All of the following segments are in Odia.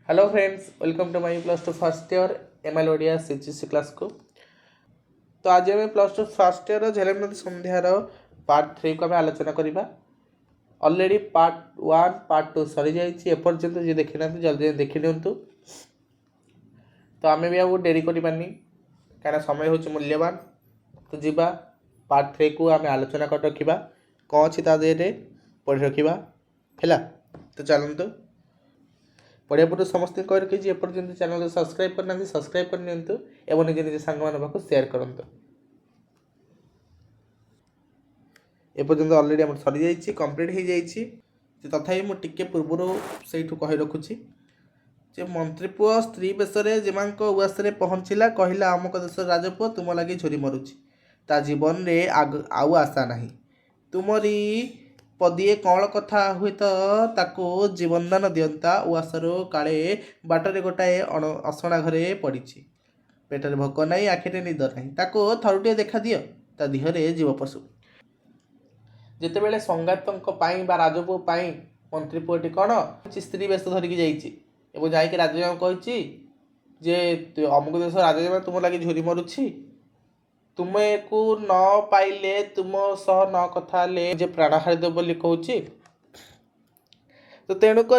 Hello friends, welcome to my plus two first year ML Odia CGC class को। तो आज आम प्लस टू फर्स्ट ईयर झेलमती संध्यार पार्ट 3 को आम आलोचना करवा। ऑलरेडी पार्ट 1 पार्ट 2 सरी जाइए एपर्यंत जी देखी ना जल्दी देखी दिंतु। तो आम भी आगे डेरी करनी कहीं समय हूँ मूल्यवान। तो जीवा पार्ट 3 को आम आलोचना कर रखा कौन अच्छी तादेह पढ़ी रखा है। तो चलतु पढ़िया पूर्व समस्त कह रखी एपर्यंत चैनल सब्सक्राइब करना सब्सक्राइब कर नियंतु एवं निज निज सांग पाखु शेयर करंतु। एपर्यंत ऑलरेडी आम सरी जाइए कंप्लीट हो जाइए। तथापि मुझे पूर्वर से कही रखुची जे मंत्री पुओ स्त्री बेश उस पहुँचला कहला अमुक देश राजपुओ तुम लगे झुरी मरुची ता जीवन रे आउ आशा नहीं तुमरी पदिए कौन कथा हुए तो ताको जीवनदान दियंता उआसर काले बाटरे गोटाए असणा घरे पड़ी पेटर भोक नहीं आखिरे निद नहीं ताको थरुटे देखा दियो ता दिहरे जीव पशु जितेबले संगातों राजपुओ मंत्री पुओटी कौन स्त्री बेश धरिकी जाकि राजा कही जे अमुक देश राजा तुम लगे झुरी मरुची तुम्हें को न पाइले तुम सह न कथा जे प्राण हारिदेव बोली कहूँ। तो तेणुक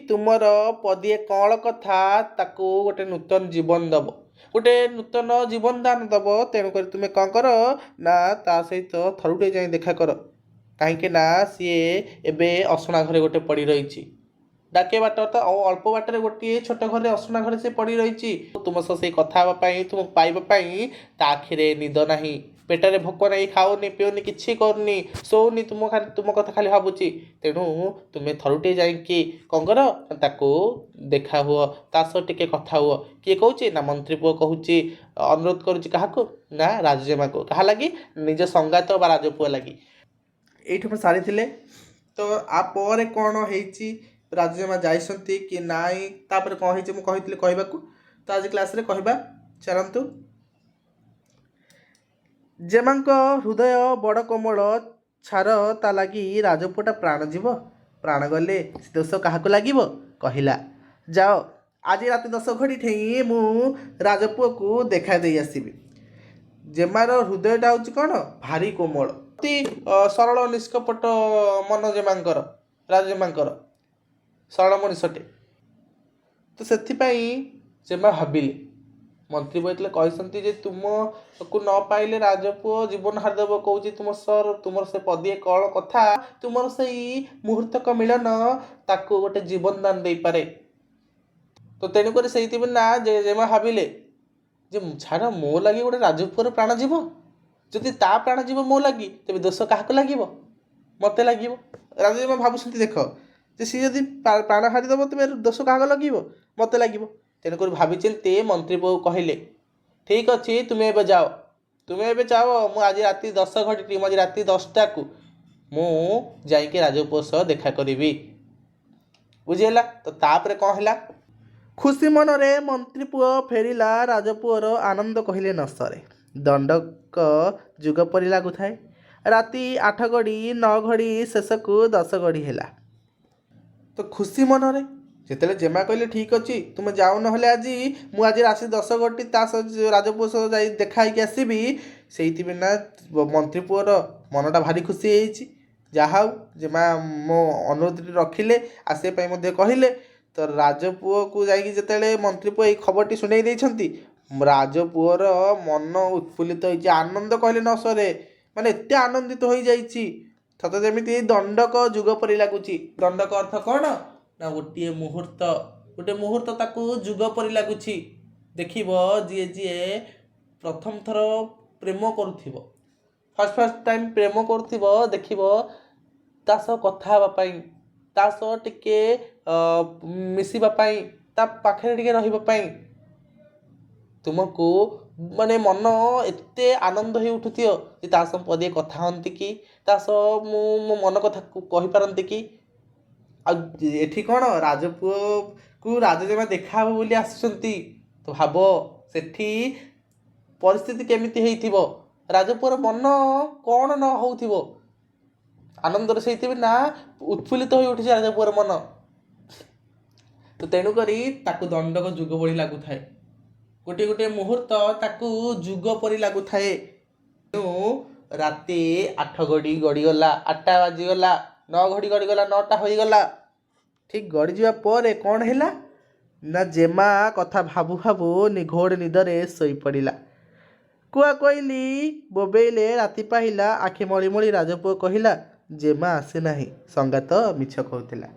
तुमर पदिए कौन कथा ताको गोटे नूतन जीवन दब गोटे नूतन जीवन दान दब तेणुक तुम्हें कौन कर ना ता सहित थरुटे जाए देखा कर कहीं ना सी एबे असणा घरे गोटे पड़ी रही डाके बाट तो अल्प बाटर गोटे छोट घर असना घर से पड़ी रही तुम सह से कथा तुम पाइबापी ता आखिरे निद ना पेटरे भोक नहीं खाऊनी पीऊनी किसी करनी शोनी तुम कथा खाली भावुची तेणु तुम्हें थरुटे जाकि कौन कर ताको देखा हुआ ता सह टिके कथा हुआ किए कहूँ ना मंत्री पुओ कहूँ अनुरोध करुच्ची क्या ना राजजेमा को क्या लगी निज संगात बा राजपुओ लगी ये सारी तो आप कौन हो राजजेमा जाइसंती कि नाई तापर कौन है मुझे कहवाक तो आज क्लास रे कहबा चलतु जेमांक हृदय बड़ कोमल छार ता लगी राजपुटा प्राण जीव प्राण गले दोष क्या लगे कहला जाओ आज रात 10 घड़ी ठेई मु राजपुओ को देखा दे आसबि जेमार हृदयटा हूँ कौन भारी कोमल अति सरल निष्कपट मन जेमांकर राजजेमांकर सरल मनीषटे तो से जेमा भाविले मंत्री बोलते कहते तुमको न पाइले राजपुओ जीवन हारिदेव कौच तुम से पदिए कौन कथा तुम से मुहूर्तक मिलन ताको गोटे जीवन दान दे पारे। तो तेणुक से ना जेमा भाविले जे छाड़ मो लगे गोटे राजपुओर प्राण जीव जदि ता प्राण जीव मो लगी तेज दोष क्या लगे मत लगे राजा भावुं देख जे सी जदि प्राण हारिदेव तेरे दोष क्या लगे मत लगे तेणुक भावी चिंते मंत्री पुओ कहले ठीक अच्छे तुम्हें एवं जाओ मुझे आज राति 10 घटी मुझे राति 10टा को मुझे राजपुओ सह देखा करी बुझीगला। तो तापर कौन है खुशी मन रे मंत्री पुओ फेरिला राजपुओर आनंद कहले न सरे दंडक जुग परी लगुए राति 8 घड़ी 9 घड़ी शेष को 10 घड़ी है तो खुशी मन रे जिते जेमा कहले ठीक अच्छे तुम जाओ ना आज मुझे राशि 10 घटी राजपुओ सह जा देखा आसबि से मंत्री पुओर मनटा भारी खुशी होती जहाँ जेमा मो अनुरोध रखिले आसपाई कहले तो राजपुओ को जाते मंत्री पुओ ये खबर शुणाई देती राजपुओर मन उत्फुल्लित होती आनंद कहले न सरे माने एत आनंदित हो जाइए सत जमी दंडक जुग परी लगुच दंडक अर्थ कौन ना गोटे मुहूर्त ताकू जुग परी लगुच देख जी जी प्रथम थर प्रेम कर फर्स्ट टाइम प्रेम कर देख कथा सह टिके मिसवाई पाखे टे रही तुमको माने मन एत आनंद हो उठुथ पदिए कथा हंती कि मो मन कथा कहीपारती कि आठी कौन राजपुओ को राजजेमा देखा बोली आसुंती तो भाव सेठी परिस्थिति केमिति हेइथिबो राजपुओर मन कौन न होउथिबो आनंदर से ना उत्फुल्लित हो उठी राजपुओर मन ତ ତେଣୁକରି ତାକୁ ଦଣ୍ଡକ ଯୁଗ ଭଳି ଲାଗୁଥାଏ। ଗୋଟିଏ ଗୋଟିଏ ମୁହୂର୍ତ୍ତ ତାକୁ ଯୁଗ ପରି ଲାଗୁଥାଏ। ତେଣୁ ରାତି 8 ଘଡ଼ି ଗଡ଼ିଗଲା, 8ଟା ବାଜିଗଲା, 9 ଘଡ଼ି ଗଡ଼ିଗଲା, 9ଟା ହୋଇଗଲା। ଠିକ୍ ଗଡ଼ିଯିବା ପରେ କ'ଣ ହେଲା ନା ଜେମା କଥା ଭାବୁ ଭାବୁ ନିଘୋଡ଼ ନିଦରେ ଶୋଇପଡ଼ିଲା। କୁଆ କୋଇଲି ବୋବେଇଲେ ରାତି ପାହିଲା, ଆଖି ମଳି ମଳି ରାଜପୁଅ କହିଲା ଜେମା ଆସିନାହିଁ। ସଙ୍ଗାତ ମିଛ କହୁଥିଲା।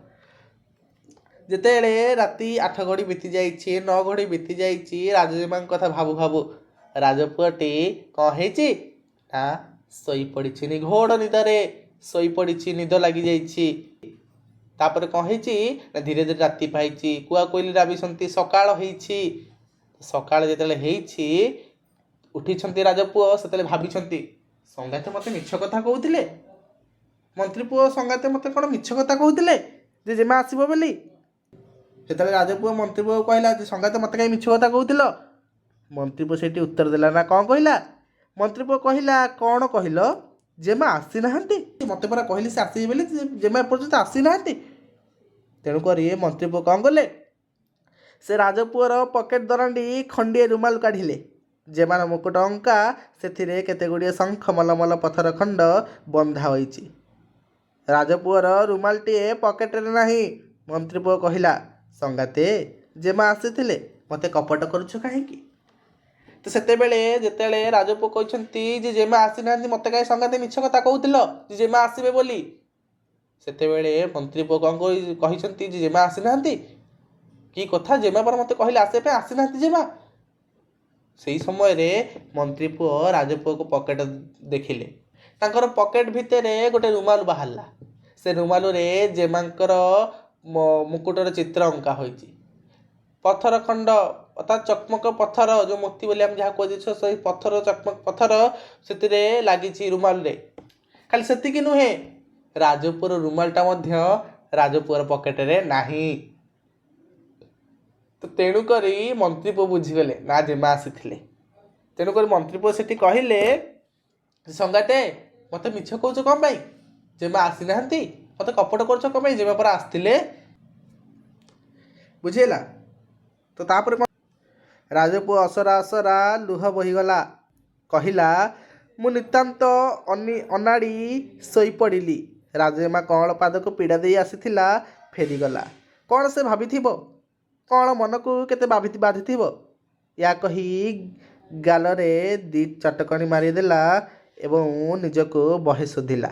ଯେତେବେଳେ ରାତି 8 ଘଡ଼ି ବିତି ଯାଇଛି, 9 ଘଡ଼ି ବିତି ଯାଇଛି, ରାଜଜେମାଙ୍କ କଥା ଭାବୁ ଭାବୁ ରାଜପୁଅଟି କ'ଣ ହେଇଛି ନା ଶୋଇପଡ଼ିଛି। ନିଘୋଡ଼ ନିଦରେ ଶୋଇପଡ଼ିଛି, ନିଦ ଲାଗିଯାଇଛି। ତାପରେ କ'ଣ ହେଇଛି ନା ଧୀରେ ଧୀରେ ରାତି ପାଇଛି, କୁଆ କୋଇଲି ରାବିଛନ୍ତି, ସକାଳ ହେଇଛି। ସକାଳ ଯେତେବେଳେ ହେଇଛି ଉଠିଛନ୍ତି ରାଜପୁଅ, ସେତେବେଳେ ଭାବିଛନ୍ତି ସଙ୍ଗାତେ ମୋତେ ମିଛ କଥା କହୁଥିଲେ। ମନ୍ତ୍ରୀ ପୁଅ ସଙ୍ଗାତେ ମୋତେ କ'ଣ ମିଛ କଥା କହୁଥିଲେ ଯେ ଜେମା ଆସିବ ବୋଲି। ସେତେବେଳେ ରାଜପୁଅ ମନ୍ତ୍ରୀ ପୁଅ କହିଲା ଯେ ସଙ୍ଗାତେ ମୋତେ କାହିଁ ମିଛ କଥା କହୁଥିଲ। ମନ୍ତ୍ରୀ ପୁଅ ସେଇଠି ଉତ୍ତର ଦେଲା ନା କ'ଣ କହିଲା। ମନ୍ତ୍ରୀ ପୁଅ କହିଲା କ'ଣ କହିଲ, ଜେମା ଆସିନାହାନ୍ତି। ମୋତେ ପରା କହିଲି ସେ ଆସିବେ ବୋଲି, ଜେମା ଏପର୍ଯ୍ୟନ୍ତ ଆସିନାହାନ୍ତି। ତେଣୁକରି ମନ୍ତ୍ରୀ ପୁଅ କ'ଣ କଲେ, ସେ ରାଜପୁଅର ପକେଟ ଦରାଣ୍ଡି ଖଣ୍ଡିଏ ରୁମାଲ କାଢ଼ିଲେ। ଜେମାର ମୁକୁଟ ଅଙ୍କା, ସେଥିରେ କେତେ ଗୁଡ଼ିଏ ଶଙ୍ଖ ମଲମଲ ପଥର ଖଣ୍ଡ ବନ୍ଧା ହୋଇଛି। ରାଜପୁଅର ରୁମାଲଟିଏ ପକେଟରେ ନାହିଁ। ମନ୍ତ୍ରୀ ପୁଅ କହିଲା ସଙ୍ଗାତେ ଜେମା ଆସିଥିଲେ, ମୋତେ କପଟ କରୁଛ କାହିଁକି। ତ ସେତେବେଳେ ଯେତେବେଳେ ରାଜପୁଅ କହିଛନ୍ତି ଯେ ଜେମା ଆସିନାହାନ୍ତି, ମୋତେ କାହିଁ ସଙ୍ଗାତେ ମିଛ କଥା କହୁଥିଲ ଯେ ଜେମା ଆସିବେ ବୋଲି। ସେତେବେଳେ ମନ୍ତ୍ରୀ ପୁଅ କ'ଣ କହିଛନ୍ତି ଯେ ଜେମା ଆସିନାହାନ୍ତି। କି କଥା, ଜେମା ପରା ମୋତେ କହିଲେ ଆସିବା ପାଇଁ, ଆସିନାହାନ୍ତି ଜେମା। ସେହି ସମୟରେ ମନ୍ତ୍ରୀ ପୁଅ ରାଜପୁଅକୁ ପକେଟ ଦେଖିଲେ। ତାଙ୍କର ପକେଟ ଭିତରେ ଗୋଟେ ରୁମାଲ ବାହାରିଲା। ସେ ରୁମାଲରେ ଜେମାଙ୍କର ମୁକୁଟର ଚିତ୍ର ଅଙ୍କା ହୋଇଛି। ପଥର ଖଣ୍ଡ ଅର୍ଥାତ୍ ଚକମକ ପଥର, ଯେଉଁ ମୋତି ବୋଲି ଆମେ ଯାହା କୁହାଯାଇଛୁ, ସେଇ ପଥର ଚକମକ ପଥର ସେଥିରେ ଲାଗିଛି ରୁମାଲରେ। ଖାଲି ସେତିକି ନୁହେଁ, ରାଜପୁଅର ରୁମାଲଟା ମଧ୍ୟ ରାଜପୁଅର ପକେଟରେ ନାହିଁ। ତ ତେଣୁକରି ମନ୍ତ୍ରୀ ପୁଅ ବୁଝିଗଲେ ନା ଜେମା ଆସିଥିଲେ। ତେଣୁକରି ମନ୍ତ୍ରୀ ପୁଅ ସେଠି କହିଲେ ସଙ୍ଗାତେ ମୋତେ ମିଛ କହୁଛ କ'ଣ ପାଇଁ, ଜେମା ଆସିନାହାନ୍ତି, ମୋତେ କପଟ କରୁଛ କ'ଣ ପାଇଁ, ଜେମା ପରା ଆସିଥିଲେ। ବୁଝିହେଲା। ତ ତାପରେ କ'ଣ, ରାଜପୁଅ ଅସରା ଅସରା ଲୁହ ବହିଗଲା। କହିଲା ମୁଁ ନିତାନ୍ତ ଅନାଡ଼ି ଶୋଇପଡ଼ିଲି। ରାଜଜେମା କଅଁଳ ପାଦକୁ ପୀଡ଼ା ଦେଇ ଆସିଥିଲା, ଫେରିଗଲା। କ'ଣ ସେ ଭାବିଥିବ, କ'ଣ ମନକୁ କେତେ ବାଧିଥିବ। ୟା କହି ଗାଲରେ 2 ଚଟକଣି ମାରିଦେଲା ଏବଂ ନିଜକୁ ବହେ ଶୋଧିଲା।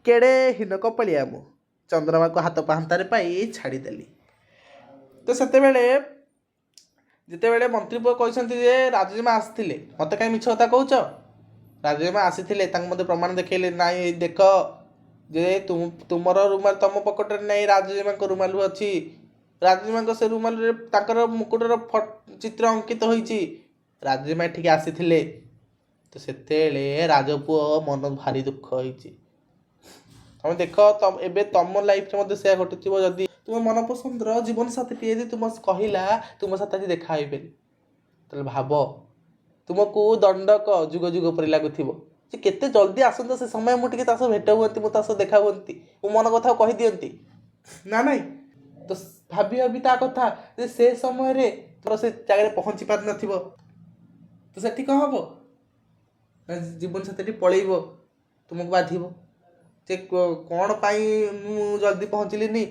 କେଡ଼େ ହୀନ କପଳିଆ ମୁଁ, ଚନ୍ଦ୍ରମାକୁ ହାତ ପାହାନ୍ତାରେ ପାଇ ଛାଡ଼ିଦେଲି। ତ ଯେତେବେଳେ ମନ୍ତ୍ରୀ ପୁଅ କହିଛନ୍ତି ଯେ ରାଜଜେମା ଆସିଥିଲେ, ମୋତେ କାହିଁ ମିଛ କଥା କହୁଛ। ରାଜଜେମା ଆସିଥିଲେ, ତାଙ୍କୁ ମୋତେ ପ୍ରମାଣ ଦେଖେଇଲେ, ନାଇଁ ଦେଖ ଯେ ତୁମର ରୁମାଲ ତମ ପକେଟରେ ନାହିଁ, ରାଜଜେମାଙ୍କ ରୁମାଲ ଅଛି। ରାଜଜେମାଙ୍କ ସେ ରୁମାଲରେ ତାଙ୍କର ମୁକୁଟର ଚିତ୍ର ଅଙ୍କିତ ହୋଇଛି। ରାଜଜେମା ଏଠିକି ଆସିଥିଲେ। ତ ସେତେବେଳେ ରାଜପୁଅ ମନ ଭାରି ଦୁଃଖ ହେଇଛି। ତମେ ଦେଖ, ଏବେ ତମ ଲାଇଫରେ ମଧ୍ୟ ସେୟା ଘଟୁଥିବ। ଯଦି ତୁମ ମନପସନ୍ଦର ଜୀବନସାଥୀଟିଏ ଯଦି ତୁମ କହିଲା ତୁମ ସାଥେ ଆଜି ଦେଖା ହେବେନି, ତାହେଲେ ଭାବ ତୁମକୁ ଦଣ୍ଡକ ଯୁଗ ଯୁଗ ପରି ଲାଗୁଥିବ ଯେ କେତେ ଜଲ୍ଦି ଆସନ୍ତା ସେ ସମୟ, ମୁଁ ଟିକେ ତା ସହ ଭେଟ ହୁଅନ୍ତି, ମୁଁ ତା ସହ ଦେଖା ହୁଅନ୍ତି, ମୁଁ ମନ କଥା କହିଦିଅନ୍ତି ନା ନାଇଁ। ତ ଭାବି ଭାବି ତା କଥା ଯେ ସେ ସମୟରେ ତୋର ସେ ଜାଗାରେ ପହଞ୍ଚି ପାରିନଥିବ। ତ ସେଠି କ'ଣ ହବ ନା ଜୀବନସାଥୀଟି ପଳେଇବ, ତୁମକୁ ବାଧିବ ଯେ କ'ଣ ପାଇଁ ମୁଁ ଜଲ୍ଦି ପହଞ୍ଚିଲିନି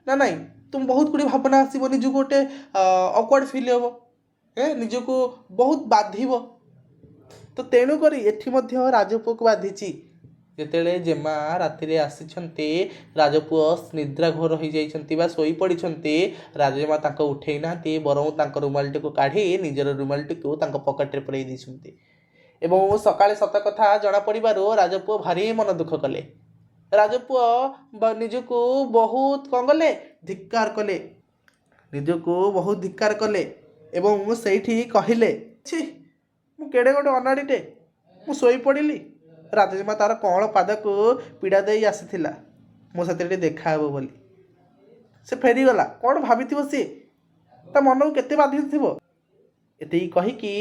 ନା ନାଇଁ। ତୁମ ବହୁତ ଗୁଡ଼ିଏ ଭାବନା ଆସିବ, ନିଜକୁ ଗୋଟେ ଅକ୍ୱାର୍ଡ଼ ଫିଲ୍ ହେବ, ନିଜକୁ ବହୁତ ବାଧିବ। ତ ତେଣୁକରି ଏଠି ମଧ୍ୟ ରାଜପୁଅକୁ ବାଧିଛି। ଯେତେବେଳେ ଜେମା ରାତିରେ ଆସିଛନ୍ତି, ରାଜପୁଅ ନିଦ୍ରା ଘୋର ହୋଇଯାଇଛନ୍ତି ବା ଶୋଇପଡ଼ିଛନ୍ତି, ରାଜଜେମା ତାଙ୍କ ଉଠେଇ ନାହାନ୍ତି, ବରଂ ତାଙ୍କ ରୁମାଲଟିକୁ କାଢ଼ି ନିଜର ରୁମାଲଟିକୁ ତାଙ୍କ ପକେଟରେ ପୁରେଇ ଦେଇଛନ୍ତି। ଏବଂ ସକାଳେ ସତ କଥା ଜଣାପଡ଼ିବାରୁ ରାଜପୁଅ ଭାରି ମନ ଦୁଃଖ କଲେ। ରାଜପୁଅ ନିଜକୁ ବହୁତ କ'ଣ କଲେ, ଧିକ୍କାର କଲେ, ନିଜକୁ ବହୁତ ଧିକ୍କାର କଲେ ଏବଂ ସେଇଠି କହିଲେ ଛି ମୁଁ କେଡ଼େ ଗୋଟେ ଅନାଡ଼ିଟେ, ମୁଁ ଶୋଇପଡ଼ିଲି। ରାଜଜେମା ତାର କଅଁଳ ପାଦକୁ ପୀଡ଼ା ଦେଇ ଆସିଥିଲା, ମୋ ସାଥିରେ ଟିକେ ଦେଖା ହେବ ବୋଲି। ସେ ଫେରିଗଲା, କ'ଣ ଭାବିଥିବ ସିଏ, ତା ମନକୁ କେତେ ବାଧିଥିବ। ଏତିକି କହିକି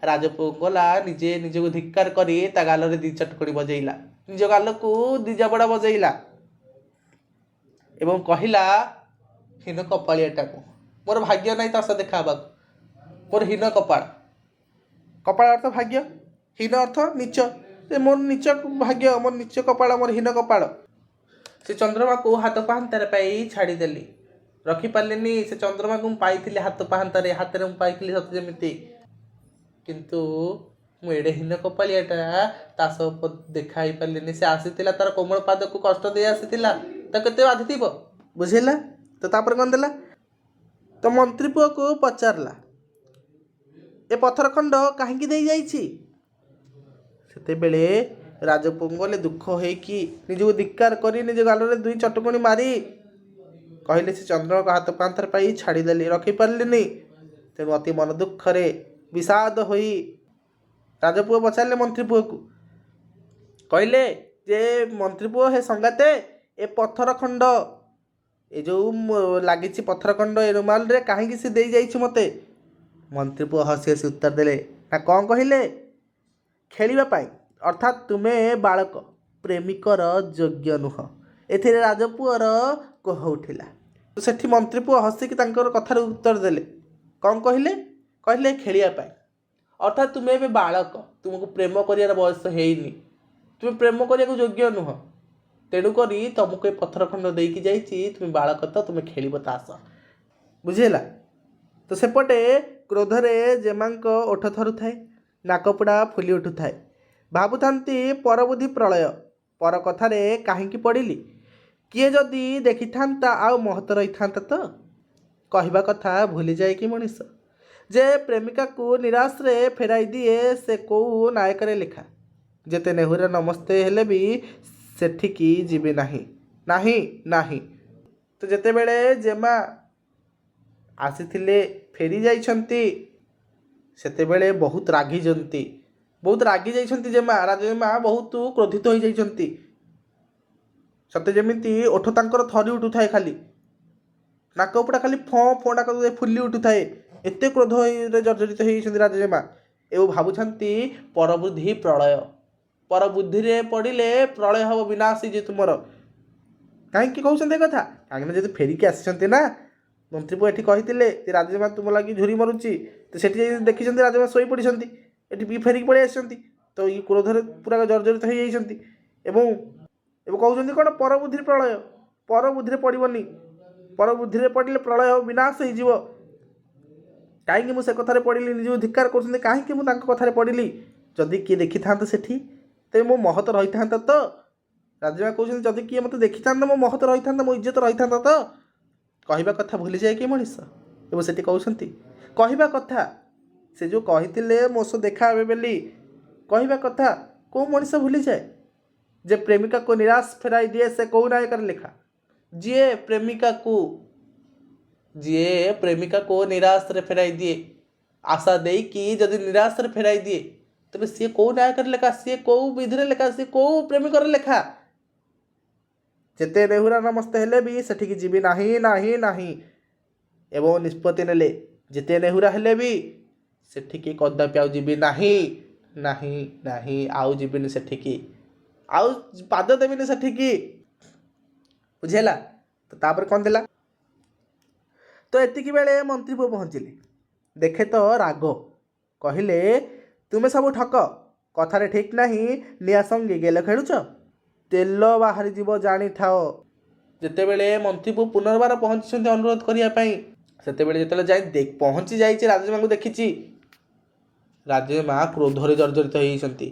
ରାଜପୁଅ ଗଲା, ନିଜେ ନିଜକୁ ଧିକ୍କାର କରି ତା ଗାଲରେ 2 ଚଟକଣି ବଜେଇଲା, ନିଜ ଗାଲକୁ 2 ଜାବଡ଼ା ବଜେଇଲା ଏବଂ କହିଲା ହୀନ କପାଳିଆଟା ମୁଁ मोर भाग्य नहीं ता सह देखा मोर हीन कपाल कपाल अर्थ भाग्य हीन अर्थ नीच मोर नीच भाग्य मोर नीच कपाल मोर हीन कपाल से चंद्रमा को हाथ पाहांतारे पाई छाड़ीदेली रखिपारे से चंद्रमा को पाई हाथ पाहांतारे हाथ में पाई सत जमी किंतु मु एडे हीन कपालियाटा ता सब देखाई पारे से आसीला तार कोमल पाद को कष्ट दे आसीला तो केते बाधि बुझेला तो तापर कौन देला तो मंत्री पुआ को पचारला ए पत्थर खंड कहीं दे जाइछि सेते बेले राजपुंगले दुख होइकी निजको धिक्कार करी निज गालरे दुई चटकणी मारी कहले से चंद्रमा को हाथ पांथर पाई छाड़ीदेली रखिपारे तेणु अति मन दुखरे विषाद होई राजपुआ पचारे मंत्री पुआ को कहले जे मंत्री पुआ हे संगाते ए पत्थर खंड ए जो लगी पत्थर खंड ए रुमाल रे कहीं से दे जाइछि मते मंत्री पुआ हसी हसी उत्तर देले ना कौन कहले खेलिबा पाई अर्थात तुम्हें बालक प्रेमिकर योग्य नुह एथिरे राजपुअर कोह उठिला तो सेठी मंत्री पुआ हसिकी तांकर कथार उत्तर देले कौन कहले कहले खेलिया पाई अर्थात तुम्हें ए बालक तुमको प्रेम करियार बयस हेइनी तुम्हें प्रेम करिया योग्य नुह तेणुक तुमको ये पत्थर खंड देकी जाइछि तुम बालक तो तुम्हें खेल तास बुझेला तो सेपटे क्रोधरे जेमांक ओठ थरु थाए नाकपुड़ा फुली उठु थाए भावुथांती परबुद्धि प्रलय पर कथारे काहींकी पड़िली किए जदि देखि थांता आउ महत रही थांता तो कहवा कथा भूली जाए कि मनीष जे प्रेमिका को निराश रे फेराई दिए से कौ नायक लिखा जेते नेहुरा नमस्ते हेले भी सेठिकी जीवे नाही नाही नाही तो जेते बेले जेमा आसीथिले फेरी जाइछंती सेते बेले बहुत रागी जाइछंती जेमा राजजेमा बहुत क्रोधित हो जाइछंती सते जेमिति ओठ तांकर थरी उठु थाए खाली नाक उपड़ा खाली फँ डाक फुली उठु थाए एते क्रोध रे जर्जरित होइछंती राजजेमा एवं भावुछंती परबुद्धि प्रलय पर बुद्धि रे पड़िले प्रलय हम विनाश जे तुमर कहीं कहते कथा कहीं जब फेरिकी आसी ना मंत्री पुआ ये कही राजमा तुम लगी झुरी मरुची तो सेठी देखी राजमा शोई पड़ी ये फेरिकी पड़े आसी तो ये क्रोधरे पूरा जर्जरित हो कहते कौन पर बुद्धि प्रलय पर बुद्धि पड़ोनी पर बुद्धि पड़े प्रलय हम विनाश हो कहीं मुझे कथार पढ़ी निज धिक्कार कर कहीं मुझे कथार पढ़ी जदि किए देखी था सेठी तो मो महत रही था तो राजमा कहते जदि किए मत देखी था मो महत रही था मो इज्जत रही था तो कहवा कथा भूली जाए कि मनीष एवं से कहते कहवा कथा से जो कही मो सह देखा बोली कहवा कथा कौ मनीष भूली जाए जे प्रेमिका को निराश फेराई दिए से कौ नायक लिखा जी प्रेमिका को निराश रे फेराई दिए आशा दे कि जदि निराश रे फेराई दिए तबे सी कौ नायक लेखा सी कौ विधि लेखा सी कौ प्रेमिकर लेखा जेते नेहुरा नमस्ते हेले भी सेठिकी जीवी नाही नाही नाही एवं निष्पत्ति नेले जेते नेहुरा हेले भी सेठिकी कदापि आउ जीवी नाही नाही नाही आउ जीविनी सेठिकी आउ पाद देविनी सेठिकी बुझेला तो तापर कौन देला तो एतिकी बेले मंत्री पुआ पहुँचिले देखे तो राग कहले तुमे सब ठक कथारे ठीक नहीं निया संगे गेल खेलुच तेल बाहरी जीव जानी थाओ जिते बेले मंत्री पुआ पुनर्बार पहुँची अनुरोध करने से जो जाए पहुँची जाइए राजमा को देखी राजमा क्रोधरे जर्जरित होती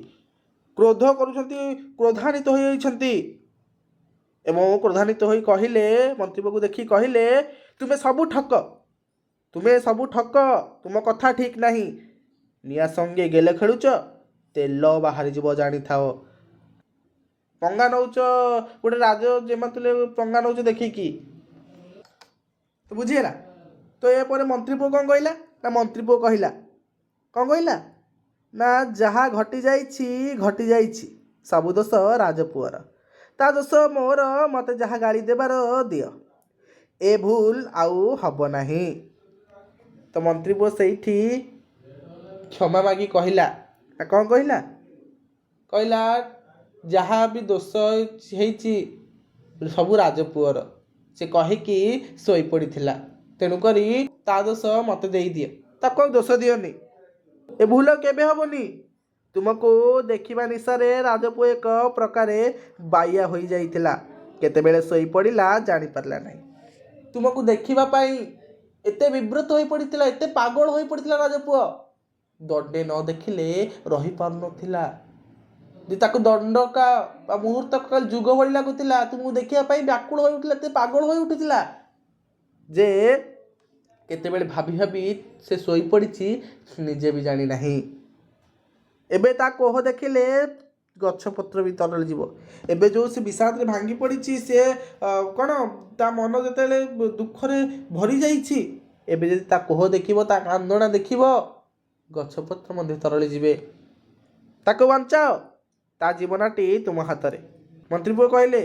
क्रोध क्रोधान्वित होती एवं क्रोधान्वित हो कहले मंत्री पुआ को देखी कहले तुमे सबू ठक तुम कथा ठीक नहीं निया संगे गेले खेलुच तेल बाहरी जीव जानी थाओ पंगा नौच गोटे राज जेमा तुले पंगा नौच देखिकी तो बुझीगला तो ये पर मंत्री पुआ कौन कहला ना मंत्री पुआ कहला कौन कहला ना जहाँ घटी जाइछि सबु दोष राजपुअर ता दोष मोर मते जहाँ गाड़ी देबार दियो ए भूल आउ हब नाही तो मंत्री पुआ सेठी क्षमा मागी कहला कौन कहला कहला जहाँ भी दोष होइछि सबु राजपुअर से कहीकि शोई पड़ी तेणुक ତା ଦୋଷ ମୋତେ ଦେଇଦିଅ। ତାକୁ ଆଉ ଦୋଷ ଦିଅନି, ଏ ଭୁଲ କେବେ ହବନି। ତୁମକୁ ଦେଖିବା ନିଶାରେ ରାଜପୁଅ ଏକ ପ୍ରକାରେ ବାଇଆ ହୋଇଯାଇଥିଲା। କେତେବେଳେ ଶୋଇପଡ଼ିଲା ଜାଣିପାରିଲା ନାହିଁ। ତୁମକୁ ଦେଖିବା ପାଇଁ ଏତେ ବିବ୍ରତ ହୋଇପଡ଼ିଥିଲା, ଏତେ ପାଗଳ ହୋଇପଡ଼ିଥିଲା ରାଜପୁଅ। ଦଣ୍ଡେ ନ ଦେଖିଲେ ରହିପାରୁନଥିଲା। ଯେ ତାକୁ ଦଣ୍ଡକା ବା ମୁହୂର୍ତ୍ତ ଯୁଗ ଭଳି ଲାଗୁଥିଲା। ତୁମକୁ ଦେଖିବା ପାଇଁ ବ୍ୟାକୁଳ ହୋଇ ଉଠିଲା, ଏତେ ପାଗଳ ହୋଇ ଉଠୁଥିଲା ଯେ କେତେବେଳେ ଭାବି ଭାବି ସେ ଶୋଇପଡ଼ିଛି ନିଜେ ବି ଜାଣିନାହିଁ। ଏବେ ତା କୋହ ଦେଖିଲେ ଗଛପତ୍ର ବି ତରଳି ଯିବ। ଏବେ ଯେଉଁ ସେ ବିଷାଦରେ ଭାଙ୍ଗି ପଡ଼ିଛି, ସେ କ'ଣ ତା ମନ ଯେତେବେଳେ ଦୁଃଖରେ ଭରି ଯାଇଛି, ଏବେ ଯଦି ତା କୋହ ଦେଖିବ, ତା କାନ୍ଦଣା ଦେଖିବ, ଗଛପତ୍ର ମଧ୍ୟ ତରଳି ଯିବେ। ତାକୁ ବଞ୍ଚାଅ, ତା ଜୀବନଟି ତୁମ ହାତରେ। ମନ୍ତ୍ରୀପୁଅ କହିଲେ,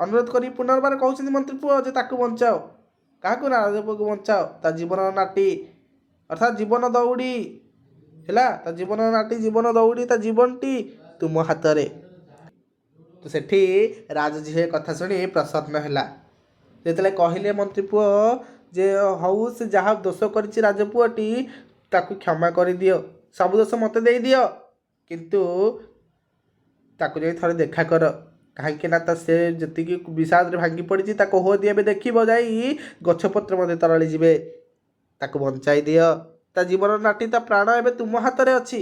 ଅନୁରୋଧ କରି ପୁନର୍ବାର କହୁଛନ୍ତି ମନ୍ତ୍ରୀପୁଅ ଯେ ତାକୁ ବଞ୍ଚାଅ। କାହାକୁ? ନା ରାଜପୁଅକୁ ବଞ୍ଚାଅ। ତା ଜୀବନର ନାଟି ଅର୍ଥାତ୍ ଜୀବନ ଦୌଡ଼ି ହେଲା, ତା ଜୀବନର ନାଟି, ଜୀବନ ଦୌଡ଼ି, ତା ଜୀବନଟି ତୁମ ହାତରେ। ତ ସେଠି ରାଜଝିଅ କଥା ଶୁଣି ପ୍ରସନ୍ନ ହେଲା। ଯେତେବେଳେ କହିଲେ ମନ୍ତ୍ରୀପୁଅ ଯେ ହଉ, ସେ ଯାହା ଦୋଷ କରିଛି ରାଜପୁଅଟି, ତାକୁ କ୍ଷମା କରିଦିଅ, ସବୁ ଦୋଷ ମୋତେ ଦେଇଦିଅ, କିନ୍ତୁ ତାକୁ ଯାଇ ଥରେ ଦେଖା କର। କାହିଁକି ନା ସେ ଯେତିକି ବିଷାଦରେ ଭାଙ୍ଗି ପଡ଼ିଛି, ତା କୋହ ଦିଏ ଏବେ ଦେଖିବ ଯାଇ, ଗଛପତ୍ର ମଧ୍ୟ ତରଳି ଯିବେ। ତାକୁ ବଞ୍ଚାଇ ଦିଅ, ତା ଜୀବନର ନାଟି, ତା ପ୍ରାଣ ଏବେ ତୁମ ହାତରେ ଅଛି।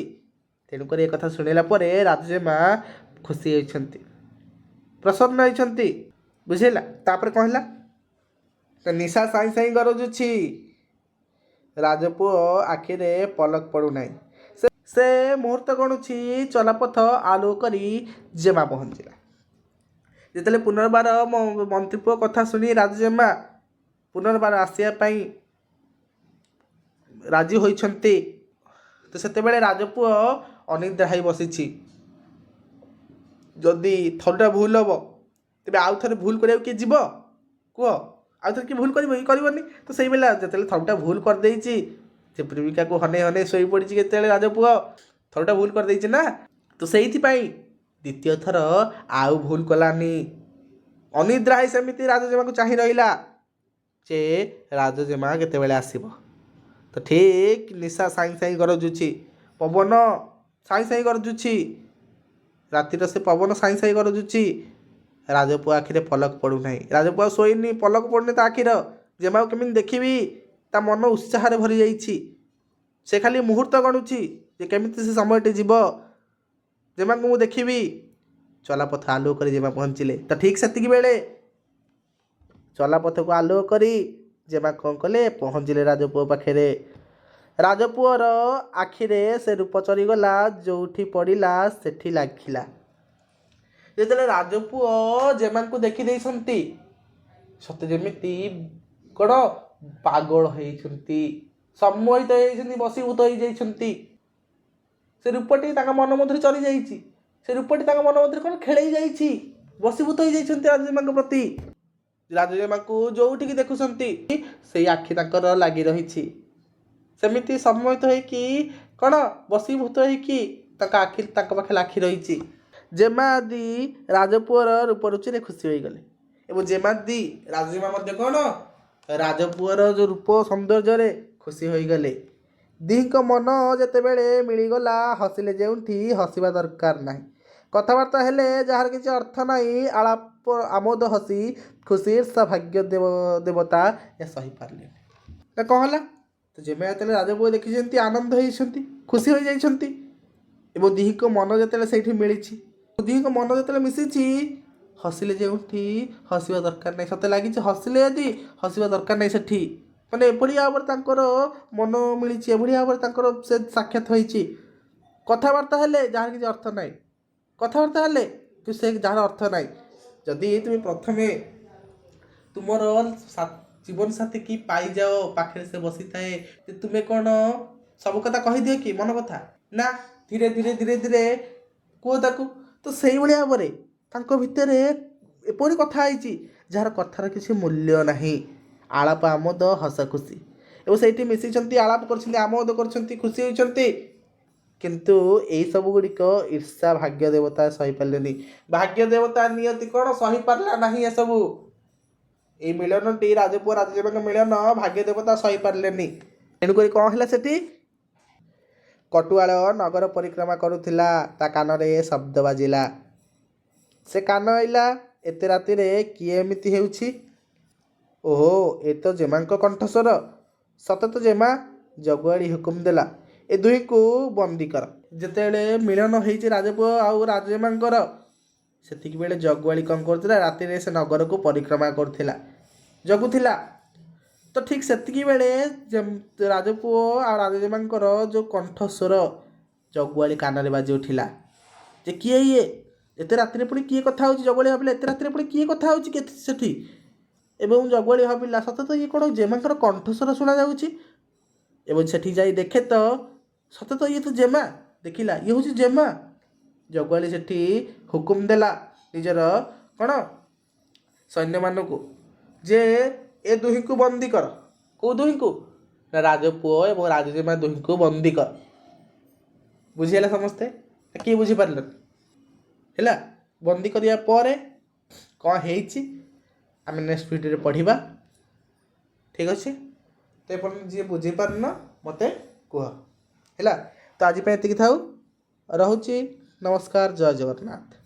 ତେଣୁକରି ଏ କଥା ଶୁଣିଲା ପରେ ରାଜମା ଖୁସି ହୋଇଛନ୍ତି, ପ୍ରସନ୍ନ ହୋଇଛନ୍ତି, ବୁଝିଲା। ତାପରେ କ'ଣ ହେଲା? ନିଶା ସାଇଁ ସାଇଁ ଗରଜୁଛି, ରାଜପୁଅ ଆଖିରେ ପଲକ ପଡ଼ୁନାହିଁ। ସେ ମୁହୂର୍ତ୍ତ ଗଣୁଛି, ଚଲାପଥ ଆଲୁଅ କରି ଜେମା ପହଞ୍ଚିଲା। ଯେତେବେଳେ ପୁନର୍ବାର ମନ୍ତ୍ରୀପୁଅ କଥା ଶୁଣି ରାଜଜେମା ପୁନର୍ବାର ଆସିବା ପାଇଁ ରାଜି ହୋଇଛନ୍ତି, ତ ସେତେବେଳେ ରାଜପୁଅ ଅନିଦ୍ରା ହୋଇ ବସିଛି। ଯଦି ଥରୁଟା ଭୁଲ ହେବ, ତେବେ ଆଉ ଥରେ ଭୁଲ କରିବାକୁ କିଏ ଯିବ? କୁହ, ଆଉ ଥରେ କିଏ ଭୁଲ କରିବ? କରିବନି। ତ ସେଇଭଳିଆ ଯେତେବେଳେ ଥରୁଟା ଭୁଲ କରିଦେଇଛି, ସେ ପ୍ରେମିକାକୁ ହନେଇ ହନେଇ ଶୋଇପଡ଼ିଛି। କେତେବେଳେ ରାଜପୁଅ ଥରୁଟା ଭୁଲ କରିଦେଇଛି ନା, ତ ସେଇଥିପାଇଁ ଦ୍ୱିତୀୟ ଥର ଆଉ ଭୁଲ କଲାନି। ଅନିଦ୍ରା ହୋଇ ସେମିତି ରାଜଜେମାକୁ ଚାହିଁ ରହିଲା ଯେ ରାଜଜେମା କେତେବେଳେ ଆସିବ। ତ ଠିକ୍ ନିଶା ସାଇଁ ସାଇଁ ଗରଜୁଛି, ପବନ ସାଇଁ ସାଇଁ ଗରଜୁଛି, ରାତିର ସେ ପବନ ସାଇଁ ସାଇଁ ଗରଜୁଛି। ରାଜପୁଅ ଆଖିରେ ପଲକ ପଡ଼ୁନାହିଁ। ରାଜପୁଅ ଶୋଇନି, ପଲକ ପଡ଼ୁନି ତା ଆଖିର। ଜେମାକୁ କେମିତି ଦେଖିବି, ତା ମନ ଉତ୍ସାହରେ ଭରି ଯାଇଛି। ସେ ଖାଲି ମୁହୂର୍ତ୍ତ ଗଣୁଛି ଯେ କେମିତି ସେ ସମୟଟି ଯିବ, ଜେମାକୁ ମୁଁ ଦେଖିବି। ଚଲାପଥ ଆଲୁଅ କରି ଜେମା ପହଞ୍ଚିଲେ। ତ ଠିକ୍ ସେତିକି ବେଳେ ଚଲାପଥକୁ ଆଲୁଅ କରି ଜେମା କ'ଣ କଲେ, ପହଞ୍ଚିଲେ ରାଜପୁଅ ପାଖରେ। ରାଜପୁଅର ଆଖିରେ ସେ ରୂପ ଚରିଗଲା, ଯେଉଁଠି ପଡ଼ିଲା ସେଠି ଲାଗିଲା। ଯେତେବେଳେ ରାଜପୁଅ ଜେମାଙ୍କୁ ଦେଖିଦେଇଛନ୍ତି, ସତେ ଯେମିତି କ'ଣ ପାଗଳ ହେଇଛନ୍ତି, ସମ୍ମୋହିତ ହେଇଯାଇଛନ୍ତି, ବଶୀଭୂତ ହେଇଯାଇଛନ୍ତି। ସେ ରୂପଟି ତାଙ୍କ ମନ ମଧ୍ୟରେ ଚରିଯାଇଛି, ସେ ରୂପଟି ତାଙ୍କ ମନ ମଧ୍ୟରେ କ'ଣ ଖେଳେଇ ଯାଇଛି, ବଶୀଭୂତ ହେଇଯାଇଛନ୍ତି ରାଜଜେମାଙ୍କ ପ୍ରତି। ରାଜଜେମାଙ୍କୁ ଯେଉଁଠିକି ଦେଖୁଛନ୍ତି, ସେଇ ଆଖି ତାଙ୍କର ଲାଗି ରହିଛି। ସେମିତି ସମ୍ମୋହିତ ହେଇକି କ'ଣ ବଶୀଭୂତ ହେଇକି ତାଙ୍କ ଆଖି, ତାଙ୍କ ପାଖରେ ଆଖି ରହିଛି। ଜେମାଦି ରାଜପୁଅର ରୂପରୁଚିରେ ଖୁସି ହୋଇଗଲେ, ଏବଂ ଜେମାଦି ରାଜଜେମା ମଧ୍ୟ କ'ଣ ରାଜପୁଅର ଯେଉଁ ରୂପ ସୌନ୍ଦର୍ଯ୍ୟରେ ଖୁସି ହୋଇଗଲେ। ଦିହିଙ୍କ ମନ ଯେତେବେଳେ ମିଳିଗଲା, ହସିଲେ ଯେଉଁଠି ହସିବା ଦରକାର ନାହିଁ, କଥାବାର୍ତ୍ତା ହେଲେ ଯାହାର କିଛି ଅର୍ଥ ନାହିଁ, ଆଳାପ ଆମୋଦ ହସି ଖୁସି ଈର୍ଷା ଭାଗ୍ୟ ଦେବତା ଏ ସହିପାରିଲେନି। ନା କ'ଣ ହେଲା? ତ ଜେମା ଯେତେବେଳେ ରାଜପୁଅ ଦେଖିଛନ୍ତି, ଆନନ୍ଦ ହେଇଛନ୍ତି, ଖୁସି ହୋଇଯାଇଛନ୍ତି, ଏବଂ ଦିହିଙ୍କ ମନ ଯେତେବେଳେ ସେଇଠି ମିଳିଛି, ଦିହିଙ୍କ ମନ ଯେତେବେଳେ ମିଶିଛି, ହସିଲେ ଯେଉଁଠି ହସିବା ଦରକାର ନାହିଁ। ସତେ ଲାଗିଛି ହସିଲେ ଯଦି ହସିବା ଦରକାର ନାହିଁ ସେଠି। ମାନେ ଏଭଳି ଭାବରେ ତାଙ୍କର ମନ ମିଳିଛି, ଏଭଳି ଭାବରେ ତାଙ୍କର ସେ ସାକ୍ଷାତ ହୋଇଛି। କଥାବାର୍ତ୍ତା ହେଲେ ଯାହାର କିଛି ଅର୍ଥ ନାହିଁ, କଥାବାର୍ତ୍ତା ହେଲେ କିନ୍ତୁ ସେ ଯାହାର ଅର୍ଥ ନାହିଁ। ଯଦି ତୁମେ ପ୍ରଥମେ ତୁମର ଜୀବନସାଥୀ କି ପାଇଯାଅ, ପାଖରେ ସେ ବସିଥାଏ, ଯେ ତୁମେ କ'ଣ ସବୁ କଥା କହିଦିଅ କି ମନ କଥା? ନା, ଧୀରେ ଧୀରେ ଧୀରେ ଧୀରେ କୁହ ତାକୁ। ତ ସେଇଭଳି ଭାବରେ ତାଙ୍କ ଭିତରେ ଏପରି କଥା ହେଇଛି ଯାହାର କଥାର କିଛି ମୂଲ୍ୟ ନାହିଁ। ଆଳାପ ଆମୋଦ ହସ ଖୁସି, ଏବଂ ସେଇଠି ମିଶିଛନ୍ତି, ଆଳାପ କରିଛନ୍ତି, ଆମୋଦ କରିଛନ୍ତି, ଖୁସି ହୋଇଛନ୍ତି। କିନ୍ତୁ ଏଇସବୁ ଗୁଡ଼ିକ ଈର୍ଷା ଭାଗ୍ୟ ଦେବତା ସହିପାରିଲେନି। ଭାଗ୍ୟ ଦେବତା ନିୟତି କ'ଣ ସହିପାରିଲା ନାହିଁ ଏସବୁ। এই ମିଳନଟି ରାଜପୁଅ ରାଜଜେମାଙ୍କ ମିଳନ ଭାଗ୍ୟ ଦେବତା ସହିପାରିଲେନି। ତେଣୁକରି କ'ଣ ହେଲା ସେଠି? କଟୁଆଳ ନଗର ପରିକ୍ରମା କରୁଥିଲା, ତା କାନରେ ଶବ୍ଦ ବାଜିଲା। ସେ କାନ ଆଇଲା, ଏତେ ରାତିରେ କିଏ ଏମିତି ହେଉଛି? ଓହୋ, ଏ ତ ଜେମାଙ୍କ କଣ୍ଠସ୍ୱର। ସତ ତ ଜେମା। ଜଗୁଆଳି ହୁକୁମ ଦେଲା, ଏ ଦୁହିଁଙ୍କୁ ବନ୍ଦୀ କର। ଯେତେବେଳେ ମିଳନ ହେଇଛି ରାଜପୁଅ ଆଉ ରାଜଜେମାଙ୍କର, ସେତିକି ବେଳେ ଜଗୁଆଳି କ'ଣ କରୁଥିଲା? ରାତିରେ ସେ ନଗରକୁ ପରିକ୍ରମା କରୁଥିଲା, ଜଗୁଥିଲା। ତ ଠିକ୍ ସେତିକି ବେଳେ ରାଜପୁଅ ଆଉ ରାଜଜେମାଙ୍କର ଯେଉଁ କଣ୍ଠସ୍ୱର ଜଗୁଆଳି କାନରେ ବାଜି ଉଠିଲା ଯେ କିଏ ଇଏ? ଏତେ ରାତିରେ ପୁଣି କିଏ କଥା ହେଉଛି? ଜଗୁଆଳି ଭାବିଲା ଏତେ ରାତିରେ ପୁଣି କିଏ କଥା ହେଉଛି ସେଠି? ଏବଂ ଜଗୁଆଳି ଭାବିଲା ସତ ତ ଇଏ କ'ଣ ଜେମାଙ୍କର କଣ୍ଠସ୍ୱର ଶୁଣାଯାଉଛି। ଏବଂ ସେଠି ଯାଇ ଦେଖେ ତ ସତ ତ ଇଏ ତ ଜେମା। ଦେଖିଲା ଇଏ ହେଉଛି ଜେମା। ଜଗୁଆଳି ସେଠି ହୁକୁମ ଦେଲା ନିଜର କ'ଣ ସୈନ୍ୟମାନଙ୍କୁ ଯେ ଏ ଦୁହିଁଙ୍କୁ ବନ୍ଦୀ କର। କେଉଁ ଦୁହିଁଙ୍କୁ? ନା ରାଜପୁଅ ଏବଂ ରାଜଜେମା ଦୁହିଁଙ୍କୁ ବନ୍ଦୀ କର। ବୁଝିହେଲା ସମସ୍ତେ? କିଏ ବୁଝିପାରିଲେନି? ହେଲା। ବନ୍ଦୀ କରିବା ପରେ କ'ଣ ହେଇଛି ଆମେ ନେକ୍ସଟ ଭିଡ଼ିଓରେ ପଢ଼ିବା। ଠିକ୍ ଅଛି? ତ ଏପର୍ଯ୍ୟନ୍ତ ଯିଏ ବୁଝିପାରୁନ ମୋତେ କୁହ। ହେଲା। ତ ଆଜି ପାଇଁ ଏତିକି ଥାଉ। ରହୁଛି। ନମସ୍କାର। ଜୟ ଜଗନ୍ନାଥ।